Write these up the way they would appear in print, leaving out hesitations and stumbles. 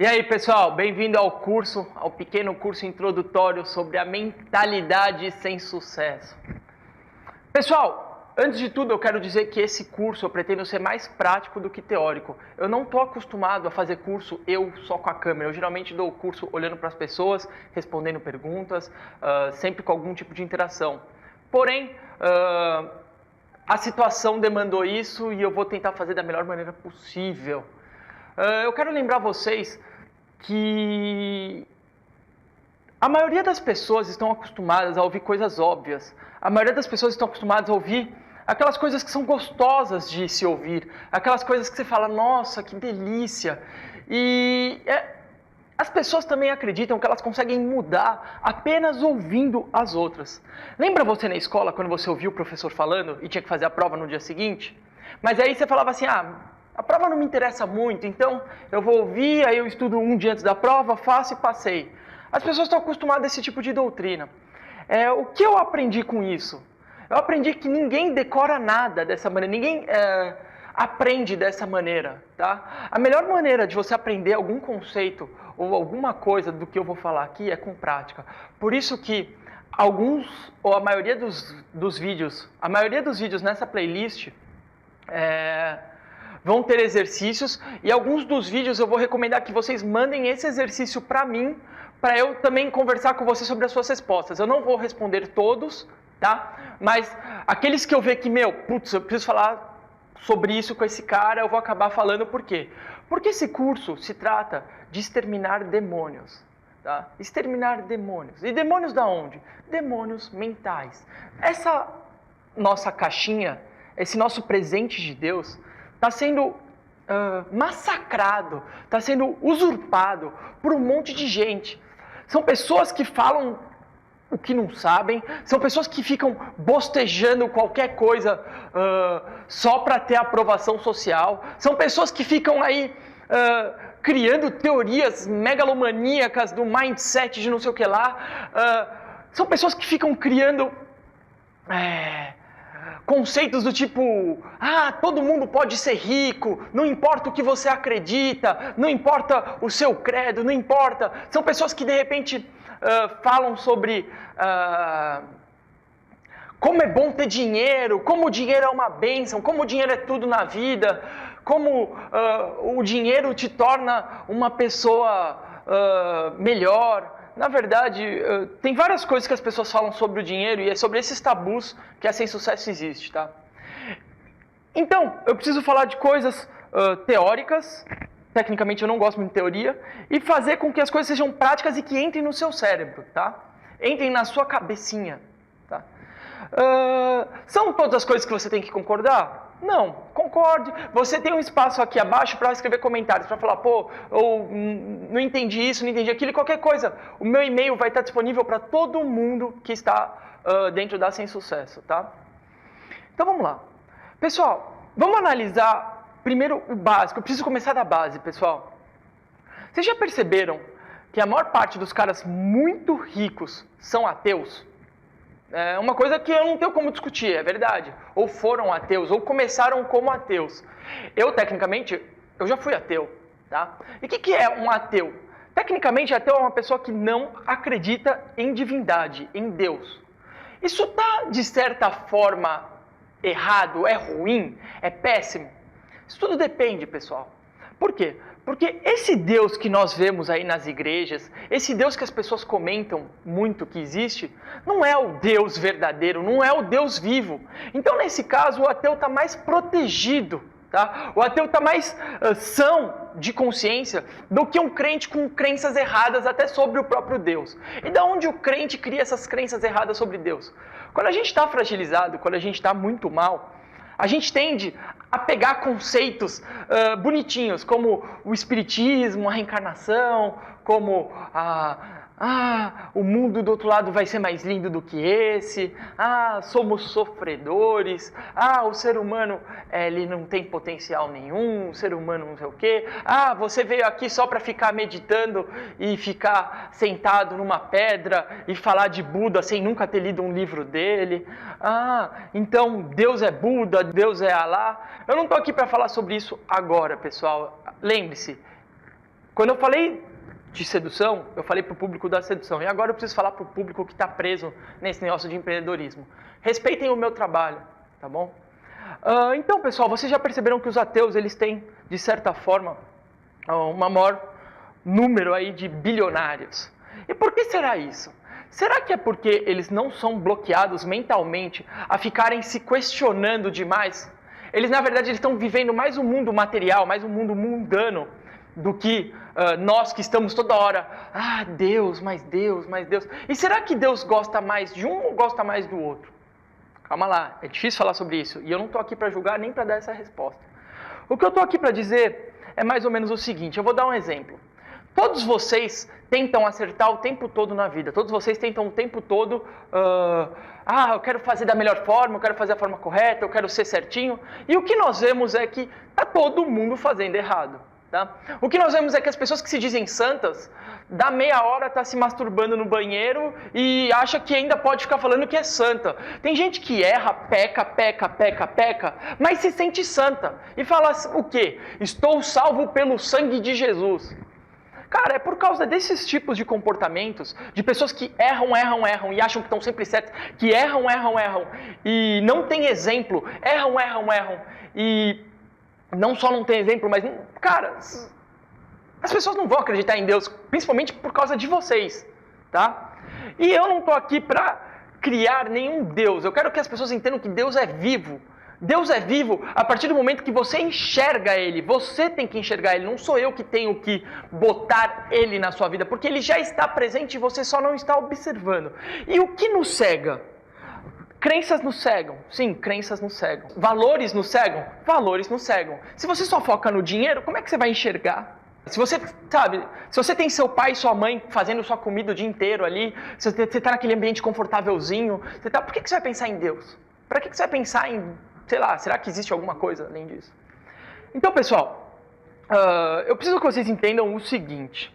E aí, pessoal, bem-vindo ao pequeno curso introdutório sobre a mentalidade sem sucesso. Pessoal, antes de tudo eu quero dizer que esse curso eu pretendo ser mais prático do que teórico. Eu não estou acostumado a fazer curso eu só com a câmera. Eu geralmente dou o curso olhando para as pessoas, respondendo perguntas, sempre com algum tipo de interação. Porém, a situação demandou isso e eu vou tentar fazer da melhor maneira possível. Eu quero lembrar vocês que a maioria das pessoas estão acostumadas a ouvir coisas óbvias. A maioria das pessoas estão acostumadas a ouvir aquelas coisas que são gostosas de se ouvir. Aquelas coisas que você fala, nossa, que delícia. As pessoas também acreditam que elas conseguem mudar apenas ouvindo as outras. Lembra você na escola quando você ouviu o professor falando e tinha que fazer a prova no dia seguinte? Mas aí você falava assim, a prova não me interessa muito, então eu vou ouvir, aí eu estudo um dia antes da prova, faço e passei. As pessoas estão acostumadas a esse tipo de doutrina. O que eu aprendi com isso? Eu aprendi que ninguém decora nada dessa maneira, ninguém aprende dessa maneira. Tá? A melhor maneira de você aprender algum conceito ou alguma coisa do que eu vou falar aqui é com prática. Por isso que a maioria dos vídeos nessa playlist vão ter exercícios e alguns dos vídeos eu vou recomendar que vocês mandem esse exercício para mim, para eu também conversar com vocês sobre as suas respostas. Eu não vou responder todos, tá? Mas aqueles que eu ver que, eu preciso falar sobre isso com esse cara, eu vou acabar falando por quê? Porque esse curso se trata de exterminar demônios. Tá? Exterminar demônios. E demônios da onde? Demônios mentais. Essa nossa caixinha, esse nosso presente de Deus, está sendo massacrado, está sendo usurpado por um monte de gente. São pessoas que falam o que não sabem, são pessoas que ficam bostejando qualquer coisa só para ter aprovação social, são pessoas que ficam aí criando teorias megalomaníacas do mindset de não sei o que lá, são pessoas que ficam criando conceitos do tipo, todo mundo pode ser rico, não importa o que você acredita, não importa o seu credo, não importa. São pessoas que de repente falam sobre como é bom ter dinheiro, como o dinheiro é uma bênção, como o dinheiro é tudo na vida, como o dinheiro te torna uma pessoa melhor. Na verdade, tem várias coisas que as pessoas falam sobre o dinheiro e é sobre esses tabus que a Sem Sucesso existe, tá? Então, eu preciso falar de coisas teóricas, tecnicamente eu não gosto muito de teoria, e fazer com que as coisas sejam práticas e que entrem no seu cérebro, tá? Entrem na sua cabecinha, tá? São todas as coisas que você tem que concordar? Não, concorde. Você tem um espaço aqui abaixo para escrever comentários, para falar, eu não entendi isso, não entendi aquilo, qualquer coisa. O meu e-mail vai estar disponível para todo mundo que está dentro da Sem Sucesso, tá? Então vamos lá. Pessoal, vamos analisar primeiro o básico. Eu preciso começar da base, pessoal. Vocês já perceberam que a maior parte dos caras muito ricos são ateus? É uma coisa que eu não tenho como discutir, é verdade. Ou foram ateus, ou começaram como ateus. Tecnicamente, eu já fui ateu, tá? E o que é um ateu? Tecnicamente, ateu é uma pessoa que não acredita em divindade, em Deus. Isso está, de certa forma, errado, é ruim, é péssimo? Isso tudo depende, pessoal. Por quê? Porque esse Deus que nós vemos aí nas igrejas, esse Deus que as pessoas comentam muito que existe, não é o Deus verdadeiro, não é o Deus vivo. Então, nesse caso, o ateu está mais protegido, tá? O ateu está mais são de consciência do que um crente com crenças erradas até sobre o próprio Deus. E da onde o crente cria essas crenças erradas sobre Deus? Quando a gente está fragilizado, quando a gente está muito mal, a gente tende a pegar conceitos bonitinhos, como o espiritismo, a reencarnação, como o mundo do outro lado vai ser mais lindo do que esse, somos sofredores, o ser humano ele não tem potencial nenhum, o ser humano não sei o quê, você veio aqui só para ficar meditando e ficar sentado numa pedra e falar de Buda sem nunca ter lido um livro dele, então Deus é Buda, Deus é Alá. Eu não estou aqui para falar sobre isso agora, pessoal. Lembre-se, Quando eu falei de sedução, eu falei para o público da sedução. E agora eu preciso falar para o público que está preso nesse negócio de empreendedorismo. Respeitem o meu trabalho, tá bom? Então, pessoal, vocês já perceberam que os ateus, eles têm, de certa forma, um maior número aí de bilionários. E por que será isso? Será que é porque eles não são bloqueados mentalmente a ficarem se questionando demais? Eles, na verdade, eles estão vivendo mais um mundo material, mais um mundo mundano, do que nós que estamos toda hora, Deus, mais Deus, mais Deus. E será que Deus gosta mais de um ou gosta mais do outro? Calma lá, é difícil falar sobre isso. E eu não estou aqui para julgar nem para dar essa resposta. O que eu estou aqui para dizer é mais ou menos o seguinte, eu vou dar um exemplo. Todos vocês tentam acertar o tempo todo na vida. Todos vocês tentam o tempo todo, eu quero fazer da melhor forma, eu quero fazer a forma correta, eu quero ser certinho. E o que nós vemos é que está todo mundo fazendo errado. Tá? O que nós vemos é que as pessoas que se dizem santas, da meia hora está se masturbando no banheiro e acha que ainda pode ficar falando que é santa. Tem gente que erra, peca, mas se sente santa. E fala o quê? Estou salvo pelo sangue de Jesus. Cara, é por causa desses tipos de comportamentos, de pessoas que erram e acham que estão sempre certas, que erram e não tem exemplo, erram e não só não tem exemplo, mas, cara, as pessoas não vão acreditar em Deus, principalmente por causa de vocês, tá? E eu não estou aqui para criar nenhum Deus, eu quero que as pessoas entendam que Deus é vivo. Deus é vivo a partir do momento que você enxerga Ele, você tem que enxergar Ele, não sou eu que tenho que botar Ele na sua vida, porque Ele já está presente e você só não está observando. E o que nos cega? Crenças nos cegam. Sim, crenças nos cegam. Valores nos cegam? Valores nos cegam. Se você só foca no dinheiro, como é que você vai enxergar? Se você, se você tem seu pai e sua mãe fazendo sua comida o dia inteiro ali, você está naquele ambiente confortávelzinho, por que você vai pensar em Deus? Para que você vai pensar em, sei lá, será que existe alguma coisa além disso? Então, pessoal, eu preciso que vocês entendam o seguinte.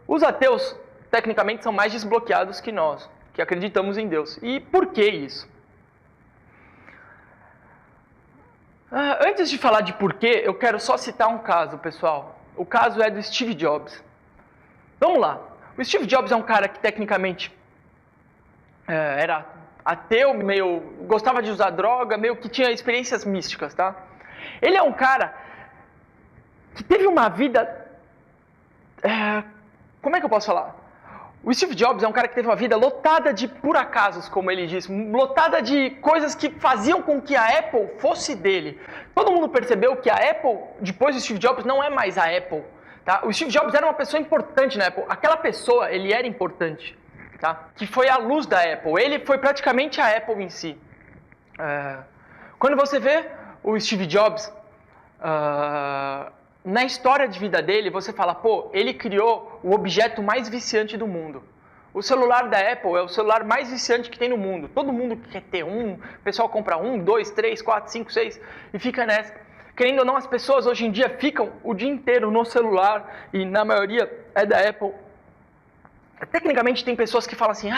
Os ateus, tecnicamente, são mais desbloqueados que nós, que acreditamos em Deus. E por que isso? Antes de falar de porquê, eu quero só citar um caso, pessoal. O caso é do Steve Jobs. Vamos lá. O Steve Jobs é um cara que tecnicamente era ateu, meio gostava de usar droga, meio que tinha experiências místicas, tá? Ele é um cara que teve uma vida... como é que eu posso falar? O Steve Jobs é um cara que teve uma vida lotada de por acasos, como ele diz, lotada de coisas que faziam com que a Apple fosse dele. Todo mundo percebeu que a Apple, depois do Steve Jobs, não é mais a Apple. Tá? O Steve Jobs era uma pessoa importante na Apple. Aquela pessoa, ele era importante. Tá? Que foi a luz da Apple. Ele foi praticamente a Apple em si. Quando você vê o Steve Jobs... na história de vida dele, você fala, ele criou o objeto mais viciante do mundo. O celular da Apple é o celular mais viciante que tem no mundo. Todo mundo quer ter um, o pessoal compra 1, 2, 3, 4, 5, 6 e fica nessa. Querendo ou não, as pessoas hoje em dia ficam o dia inteiro no celular e na maioria é da Apple. Tecnicamente tem pessoas que falam assim,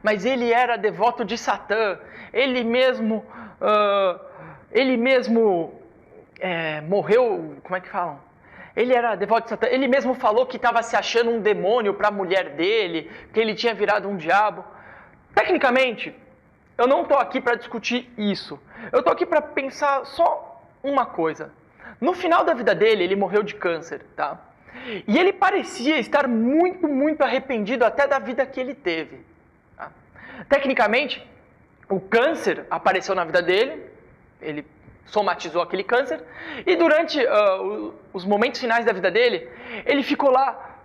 mas ele era devoto de Satã, ele mesmo morreu, como é que falam? Ele era devoto de Satã, ele mesmo falou que estava se achando um demônio para a mulher dele, que ele tinha virado um diabo. Tecnicamente, eu não estou aqui para discutir isso. Eu estou aqui para pensar só uma coisa. No final da vida dele, ele morreu de câncer, tá? E ele parecia estar muito, muito arrependido até da vida que ele teve. Tá? Tecnicamente, o câncer apareceu na vida dele, ele somatizou aquele câncer, e durante os momentos finais da vida dele, ele ficou lá,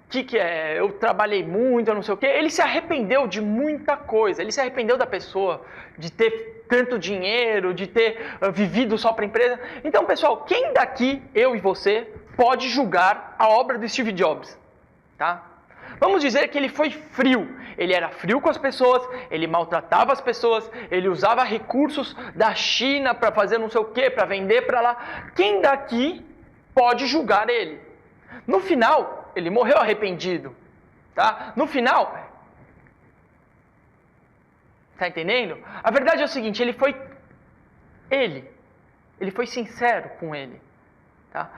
que é? Eu trabalhei muito, eu não sei o quê. Ele se arrependeu de muita coisa, ele se arrependeu da pessoa, de ter tanto dinheiro, de ter vivido só para a empresa. Então, pessoal, quem daqui, eu e você, pode julgar a obra do Steve Jobs? Tá? Vamos dizer que ele foi frio, ele era frio com as pessoas, ele maltratava as pessoas, ele usava recursos da China para fazer não sei o que, para vender para lá. Quem daqui pode julgar ele? No final, ele morreu arrependido, tá? No final, tá entendendo? A verdade é o seguinte, ele foi sincero com ele, tá?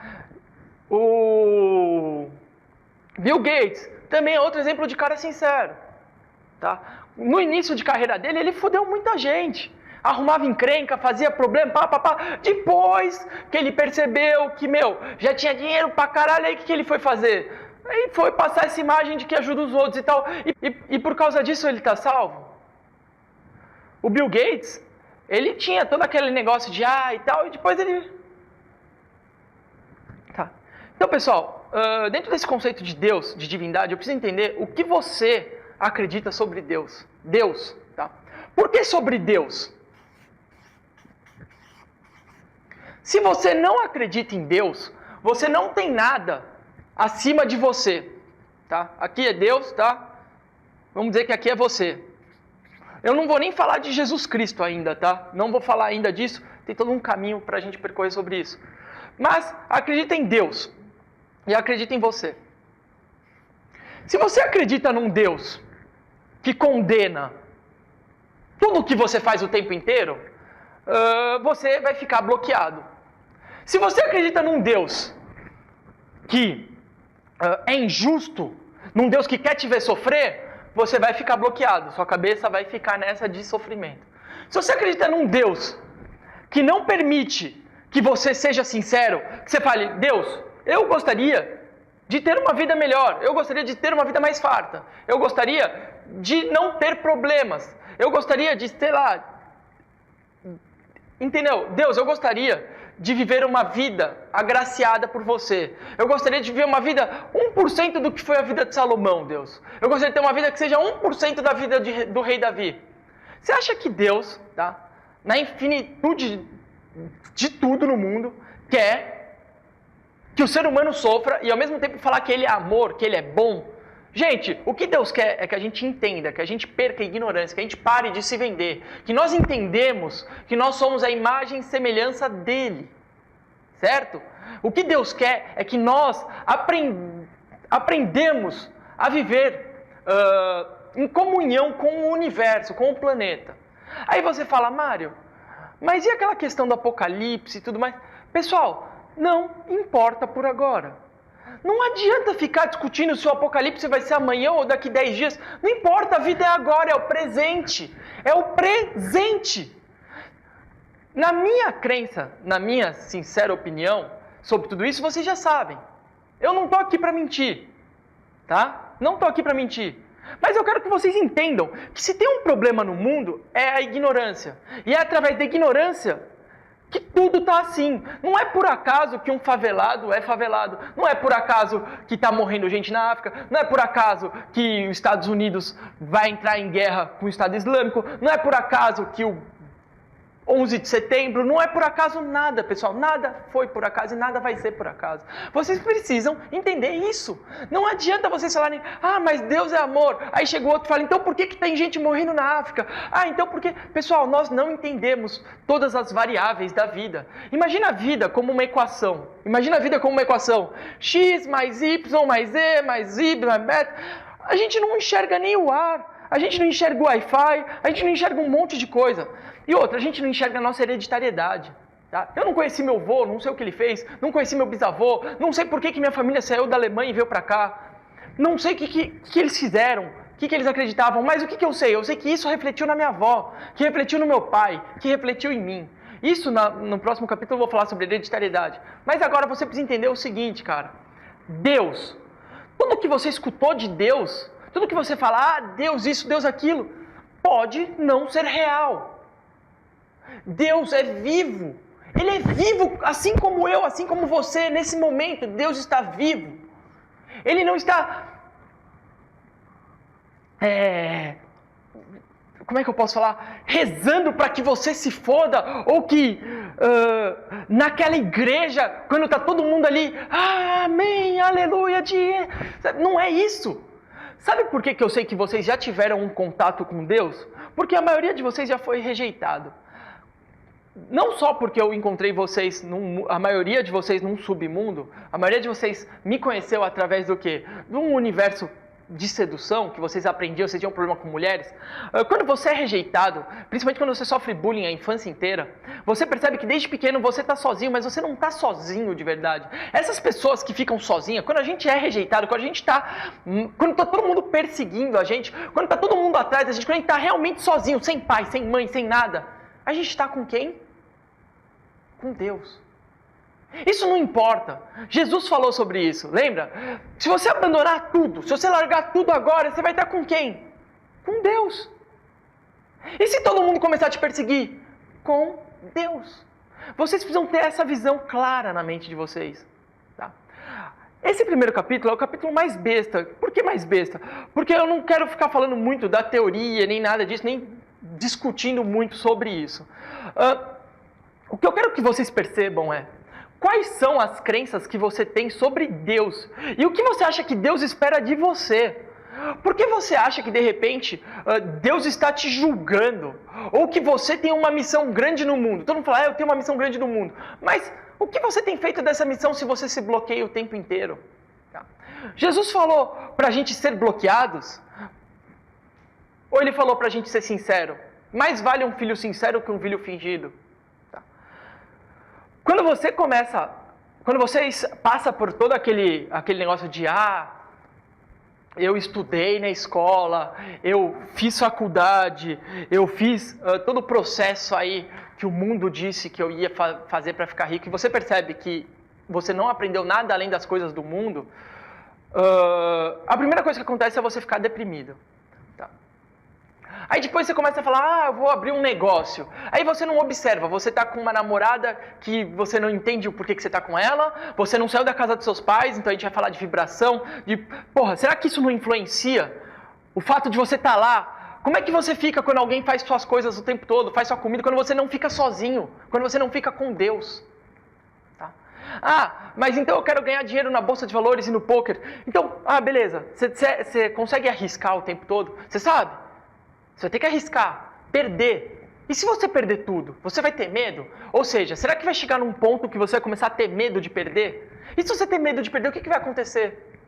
O Bill Gates também é outro exemplo de cara sincero. Tá? No início de carreira dele, ele fudeu muita gente. Arrumava encrenca, fazia problema, Depois que ele percebeu que, já tinha dinheiro pra caralho, aí o que ele foi fazer? Aí foi passar essa imagem de que ajuda os outros e tal. E por causa disso ele tá salvo? O Bill Gates, ele tinha todo aquele negócio de e tal, e depois ele... Tá. Então, pessoal, dentro desse conceito de Deus, de divindade, eu preciso entender o que você acredita sobre Deus. Deus, tá? Por que sobre Deus? Se você não acredita em Deus, você não tem nada acima de você, tá? Aqui é Deus, tá? Vamos dizer que aqui é você. Eu não vou nem falar de Jesus Cristo ainda, tá? Não vou falar ainda disso, tem todo um caminho para a gente percorrer sobre isso. Mas acredita em Deus e acredita em você. Se você acredita num Deus que condena tudo o que você faz o tempo inteiro, você vai ficar bloqueado. Se você acredita num Deus que é injusto, num Deus que quer te ver sofrer, você vai ficar bloqueado, sua cabeça vai ficar nessa de sofrimento. Se você acredita num Deus que não permite que você seja sincero, que você fale, Deus, eu gostaria de ter uma vida melhor, eu gostaria de ter uma vida mais farta, eu gostaria de não ter problemas, eu gostaria de, entendeu? Deus, eu gostaria de viver uma vida agraciada por você. Eu gostaria de viver uma vida 1% do que foi a vida de Salomão, Deus. Eu gostaria de ter uma vida que seja 1% da vida do rei Davi. Você acha que Deus, tá, na infinitude de tudo no mundo, quer que o ser humano sofra e ao mesmo tempo falar que ele é amor, que ele é bom? Gente, o que Deus quer é que a gente entenda, que a gente perca a ignorância, que a gente pare de se vender, que nós entendemos que nós somos a imagem e semelhança dele, certo? O que Deus quer é que nós aprendemos a viver em comunhão com o universo, com o planeta. Aí você fala, Mário, mas e aquela questão do apocalipse e tudo mais? Pessoal, não importa por agora. Não adianta ficar discutindo se o apocalipse vai ser amanhã ou daqui 10 dias. Não importa, a vida é agora, é o presente. É o presente. Na minha crença, na minha sincera opinião sobre tudo isso, vocês já sabem. Eu não estou aqui para mentir, tá? Não estou aqui para mentir. Mas eu quero que vocês entendam que se tem um problema no mundo, é a ignorância. E é através da ignorância que tudo está assim. Não é por acaso que um favelado é favelado. Não é por acaso que está morrendo gente na África. Não é por acaso que os Estados Unidos vai entrar em guerra com o Estado Islâmico. Não é por acaso que o 11 de setembro, não é por acaso nada, pessoal. Nada foi por acaso e nada vai ser por acaso. Vocês precisam entender isso. Não adianta vocês falarem, mas Deus é amor. Aí chega o outro e fala, então por que tem gente morrendo na África? Então porque... Pessoal, nós não entendemos todas as variáveis da vida. Imagina a vida como uma equação. Imagina a vida como uma equação. X mais Y mais Z mais Y mais beta. A gente não enxerga nem o ar. A gente não enxerga o Wi-Fi. A gente não enxerga um monte de coisa. E outra, a gente não enxerga a nossa hereditariedade. Tá? Eu não conheci meu avô, não sei o que ele fez, não conheci meu bisavô, não sei por que minha família saiu da Alemanha e veio para cá. Não sei o que eles fizeram, o que eles acreditavam, mas o que eu sei? Eu sei que isso refletiu na minha avó, que refletiu no meu pai, que refletiu em mim. Isso no próximo capítulo eu vou falar sobre hereditariedade. Mas agora você precisa entender o seguinte, cara. Deus, tudo que você escutou de Deus, tudo que você fala, Deus isso, Deus aquilo, pode não ser real. Deus é vivo, Ele é vivo assim como eu, assim como você, nesse momento, Deus está vivo. Ele não está, como é que eu posso falar? Rezando para que você se foda, ou que naquela igreja, quando está todo mundo ali, amém, aleluia, não é isso. Sabe por que eu sei que vocês já tiveram um contato com Deus? Porque a maioria de vocês já foi rejeitado. Não só porque eu encontrei vocês, a maioria de vocês num submundo, a maioria de vocês me conheceu através do quê? De um universo de sedução, que vocês aprendiam, vocês tinham problema com mulheres, quando você é rejeitado, principalmente quando você sofre bullying a infância inteira, você percebe que desde pequeno você está sozinho, mas você não está sozinho de verdade. Essas pessoas que ficam sozinhas, quando a gente é rejeitado, quando está todo mundo perseguindo a gente, quando está todo mundo atrás da gente, quando a gente está realmente sozinho, sem pai, sem mãe, sem nada, a gente está com quem? Com Deus. Isso não importa. Jesus falou sobre isso, lembra? Se você abandonar tudo, se você largar tudo agora, você vai estar com quem? Com Deus. E se todo mundo começar a te perseguir? Com Deus. Vocês precisam ter essa visão clara na mente de vocês. Tá? Esse primeiro capítulo é o capítulo mais besta. Por que mais besta? Porque eu não quero ficar falando muito da teoria, nem nada disso, nem discutindo muito sobre isso. O que eu quero que vocês percebam é quais são as crenças que você tem sobre Deus e o que você acha que Deus espera de você. Por que você acha que de repente Deus está te julgando? Ou que você tem uma missão grande no mundo? Todo mundo fala, eu tenho uma missão grande no mundo. Mas o que você tem feito dessa missão se você se bloqueia o tempo inteiro? Tá. Jesus falou para a gente ser bloqueados? Ou ele falou para a gente ser sincero? Mais vale um filho sincero que um filho fingido. Tá. Quando você passa por todo aquele negócio de eu estudei na escola, eu fiz faculdade, eu fiz todo o processo aí que o mundo disse que eu ia fazer para ficar rico, e você percebe que você não aprendeu nada além das coisas do mundo, a primeira coisa que acontece é você ficar deprimido. Tá? Aí depois você começa a falar, eu vou abrir um negócio. Aí você não observa, você está com uma namorada que você não entende o porquê que você está com ela, você não saiu da casa dos seus pais, então a gente vai falar de vibração, será que isso não influencia? O fato de você estar lá, como é que você fica quando alguém faz suas coisas o tempo todo, faz sua comida, quando você não fica sozinho, quando você não fica com Deus? Tá? Mas então eu quero ganhar dinheiro na bolsa de valores e no poker. Então, beleza, você consegue arriscar o tempo todo? Você sabe? Você vai ter que arriscar, perder. E se você perder tudo, você vai ter medo? Ou seja, será que vai chegar num ponto que você vai começar a ter medo de perder? E se você ter medo de perder, o que vai acontecer?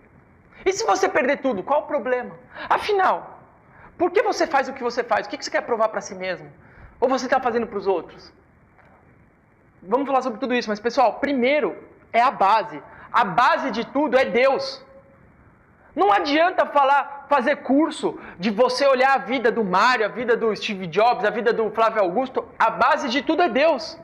E se você perder tudo, qual o problema? Afinal, por que você faz o que você faz? O que você quer provar para si mesmo? Ou você está fazendo para os outros? Vamos falar sobre tudo isso, mas pessoal, primeiro é a base. A base de tudo é Deus. Não adianta fazer curso de você olhar a vida do Mário, a vida do Steve Jobs, a vida do Flávio Augusto. A base de tudo é Deus.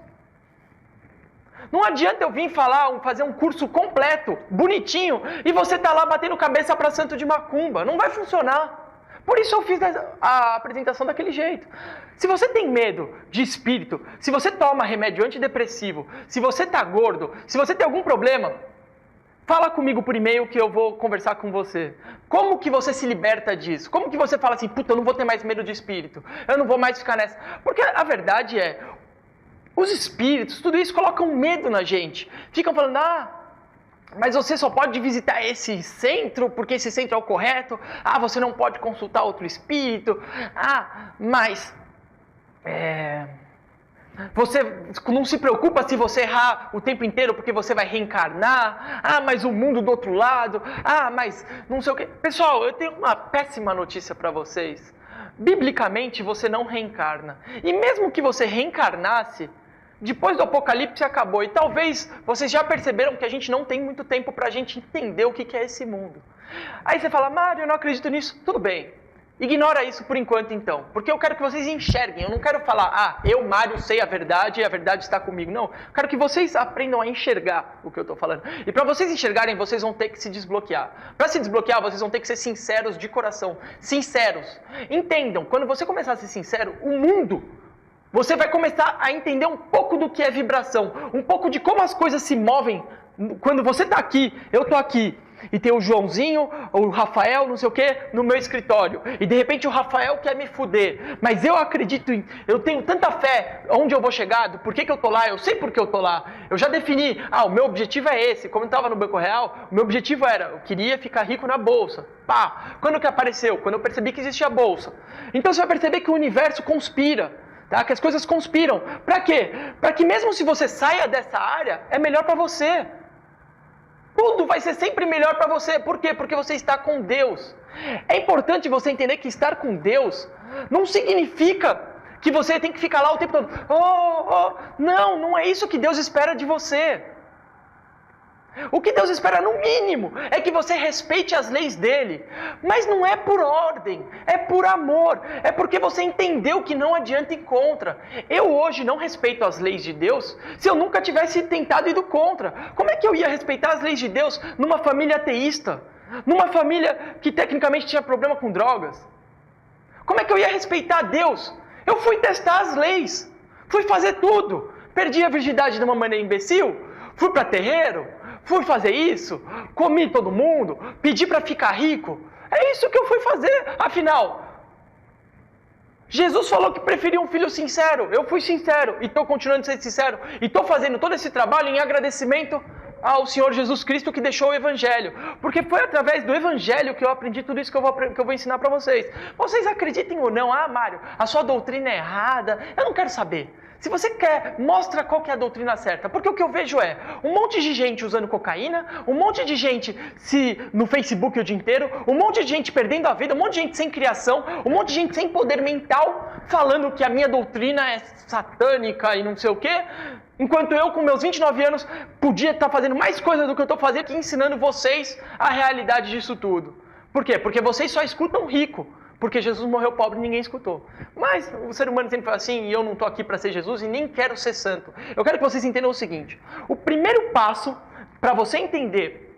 Não adianta eu vir fazer um curso completo, bonitinho, e você tá lá batendo cabeça para santo de macumba. Não vai funcionar. Por isso eu fiz a apresentação daquele jeito. Se você tem medo de espírito, se você toma remédio antidepressivo, se você tá gordo, se você tem algum problema, fala comigo por e-mail que eu vou conversar com você. Como que você se liberta disso? Como que você fala assim, eu não vou ter mais medo de espírito, eu não vou mais ficar nessa... Porque a verdade é, os espíritos, tudo isso colocam medo na gente. Ficam falando, mas você só pode visitar esse centro, porque esse centro é o correto. Você não pode consultar outro espírito. Mas... Você não se preocupa se você errar o tempo inteiro porque você vai reencarnar. Mas o mundo do outro lado. Mas não sei o quê. Pessoal, eu tenho uma péssima notícia para vocês. Biblicamente você não reencarna. E mesmo que você reencarnasse, depois do apocalipse acabou. E talvez vocês já perceberam que a gente não tem muito tempo para a gente entender o que é esse mundo. Aí você fala, Mário, eu não acredito nisso. Tudo bem. Ignora isso por enquanto então, porque eu quero que vocês enxerguem, eu não quero falar, eu, Mário, sei a verdade e a verdade está comigo, não. Eu quero que vocês aprendam a enxergar o que eu estou falando. E para vocês enxergarem, vocês vão ter que se desbloquear. Para se desbloquear, vocês vão ter que ser sinceros de coração, sinceros. Entendam, quando você começar a ser sincero, o mundo, você vai começar a entender um pouco do que é vibração, um pouco de como as coisas se movem. Quando você está aqui, eu estou aqui. E tem o Joãozinho, o Rafael, não sei o que, no meu escritório. E de repente o Rafael quer me fuder. Mas eu acredito eu tenho tanta fé onde eu vou chegar, por que eu tô lá, eu sei por que eu tô lá. Eu já defini, o meu objetivo é esse. Como eu estava no Banco Real, o meu objetivo era, eu queria ficar rico na bolsa. Quando que apareceu? Quando eu percebi que existia a bolsa. Então você vai perceber que o universo conspira. Tá? Que as coisas conspiram. Para quê? Para que mesmo se você saia dessa área, é melhor para você. Tudo vai ser sempre melhor para você. Por quê? Porque você está com Deus. É importante você entender que estar com Deus não significa que você tem que ficar lá o tempo todo. Não, não é isso que Deus espera de você. O que Deus espera, no mínimo, é que você respeite as leis dele. Mas não é por ordem, é por amor. É porque você entendeu que não adianta ir contra. Eu hoje não respeito as leis de Deus se eu nunca tivesse tentado ir contra. Como é que eu ia respeitar as leis de Deus numa família ateísta? Numa família que tecnicamente tinha problema com drogas? Como é que eu ia respeitar Deus? Eu fui testar as leis. Fui fazer tudo. Perdi a virgindade de uma maneira imbecil. Fui para terreiro. Fui fazer isso, comi todo mundo, pedi para ficar rico. É isso que eu fui fazer. Afinal, Jesus falou que preferia um filho sincero. Eu fui sincero e estou continuando a ser sincero. E estou fazendo todo esse trabalho em agradecimento ao Senhor Jesus Cristo que deixou o Evangelho. Porque foi através do Evangelho que eu aprendi tudo isso que eu vou ensinar para vocês. Vocês acreditem ou não, Mário, a sua doutrina é errada. Eu não quero saber. Se você quer, mostra qual que é a doutrina certa. Porque o que eu vejo é um monte de gente usando cocaína, um monte de gente no Facebook o dia inteiro, um monte de gente perdendo a vida, um monte de gente sem criação, um monte de gente sem poder mental, falando que a minha doutrina é satânica e não sei o quê. Enquanto eu, com meus 29 anos, podia estar fazendo mais coisas do que eu estou fazendo, que ensinando vocês a realidade disso tudo. Por quê? Porque vocês só escutam rico. Porque Jesus morreu pobre e ninguém escutou. Mas o ser humano sempre foi assim, e eu não estou aqui para ser Jesus e nem quero ser santo. Eu quero que vocês entendam o seguinte. O primeiro passo para você entender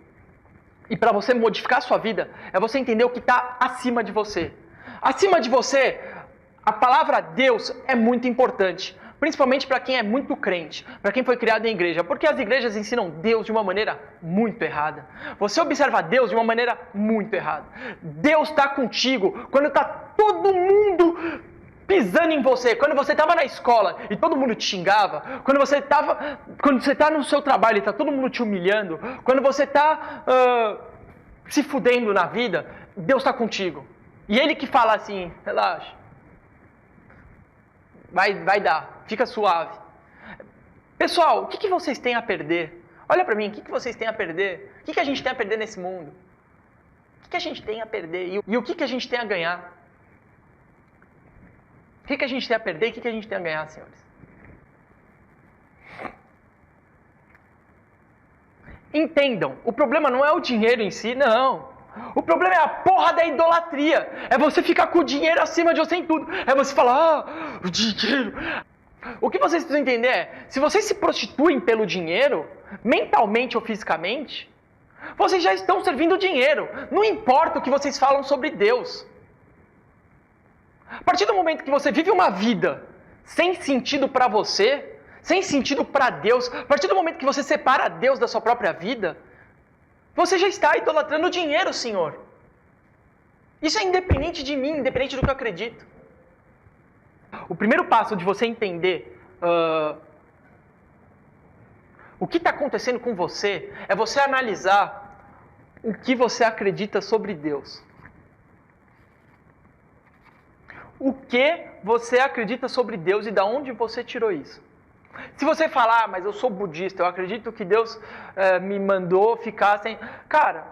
e para você modificar a sua vida é você entender o que está acima de você. Acima de você, a palavra Deus é muito importante. Principalmente para quem é muito crente, para quem foi criado em igreja, porque as igrejas ensinam Deus de uma maneira muito errada. Você observa Deus de uma maneira muito errada. Deus está contigo quando está todo mundo pisando em você, quando você estava na escola e todo mundo te xingava, quando você está no seu trabalho e está todo mundo te humilhando, quando você está se fudendo na vida, Deus está contigo. E Ele que fala assim, relaxa. Vai dar, fica suave. Pessoal, o que vocês têm a perder? Olha para mim, o que vocês têm a perder? O que a gente tem a perder nesse mundo? O que a gente tem a perder? E o que a gente tem a ganhar? O que a gente tem a perder e o que a gente tem a ganhar, senhores? Entendam, o problema não é o dinheiro em si, não. O problema é a porra da idolatria. É você ficar com o dinheiro acima de você em tudo. É você falar, o dinheiro. O que vocês precisam entender é, se vocês se prostituem pelo dinheiro, mentalmente ou fisicamente, vocês já estão servindo o dinheiro. Não importa o que vocês falam sobre Deus. A partir do momento que você vive uma vida sem sentido para você, sem sentido para Deus, a partir do momento que você separa Deus da sua própria vida, você já está idolatrando o dinheiro, Senhor. Isso é independente de mim, independente do que eu acredito. O primeiro passo de você entender o que está acontecendo com você é você analisar o que você acredita sobre Deus. O que você acredita sobre Deus e de onde você tirou isso? Se você falar, mas eu sou budista, eu acredito que Deus me mandou ficar sem... Cara,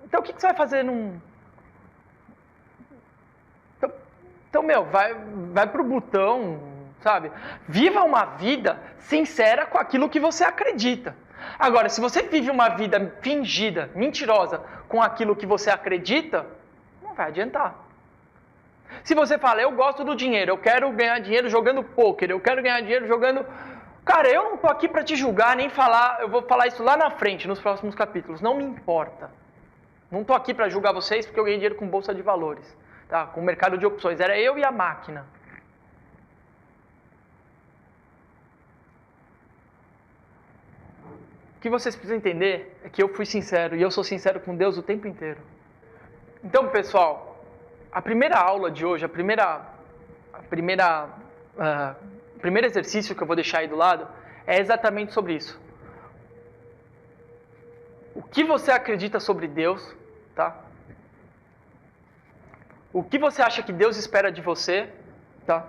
então o que você vai fazer num... Então vai pro botão, sabe? Viva uma vida sincera com aquilo que você acredita. Agora, se você vive uma vida fingida, mentirosa, com aquilo que você acredita, não vai adiantar. Se você fala, eu gosto do dinheiro, eu quero ganhar dinheiro jogando pôquer, eu quero ganhar dinheiro jogando... Cara, eu não estou aqui para te julgar, nem falar, eu vou falar isso lá na frente, nos próximos capítulos, não me importa. Não estou aqui para julgar vocês porque eu ganhei dinheiro com bolsa de valores, tá? Com mercado de opções, era eu e a máquina. O que vocês precisam entender é que eu fui sincero, e eu sou sincero com Deus o tempo inteiro. Então, pessoal... A primeira aula de hoje, o primeiro exercício que eu vou deixar aí do lado é exatamente sobre isso. O que você acredita sobre Deus, tá? O que você acha que Deus espera de você, tá?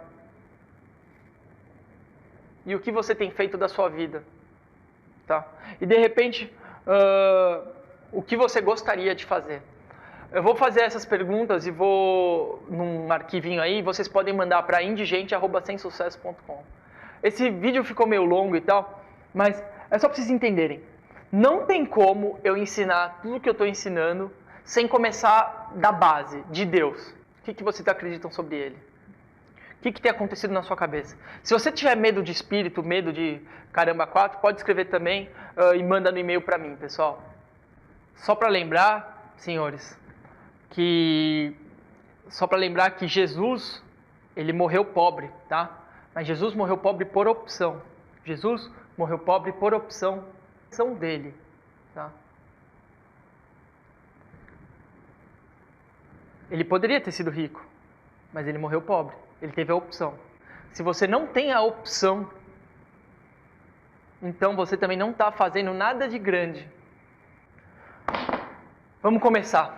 e o que você tem feito da sua vida. Tá? E de repente, o que você gostaria de fazer? Eu vou fazer essas perguntas e vou num arquivinho aí, vocês podem mandar para indigente@semsucesso.com. Esse vídeo ficou meio longo e tal, mas é só para vocês entenderem. Não tem como eu ensinar tudo que eu estou ensinando sem começar da base, de Deus. O que vocês acreditam sobre Ele? O que tem acontecido na sua cabeça? Se você tiver medo de espírito, medo de caramba 4, pode escrever também e manda no e-mail para mim, pessoal. Só para lembrar, senhores, que Jesus, ele morreu pobre, tá? Mas Jesus morreu pobre por opção. Jesus morreu pobre por opção dele, tá? Ele poderia ter sido rico, mas ele morreu pobre. Ele teve a opção. Se você não tem a opção, então você também não está fazendo nada de grande. Vamos começar.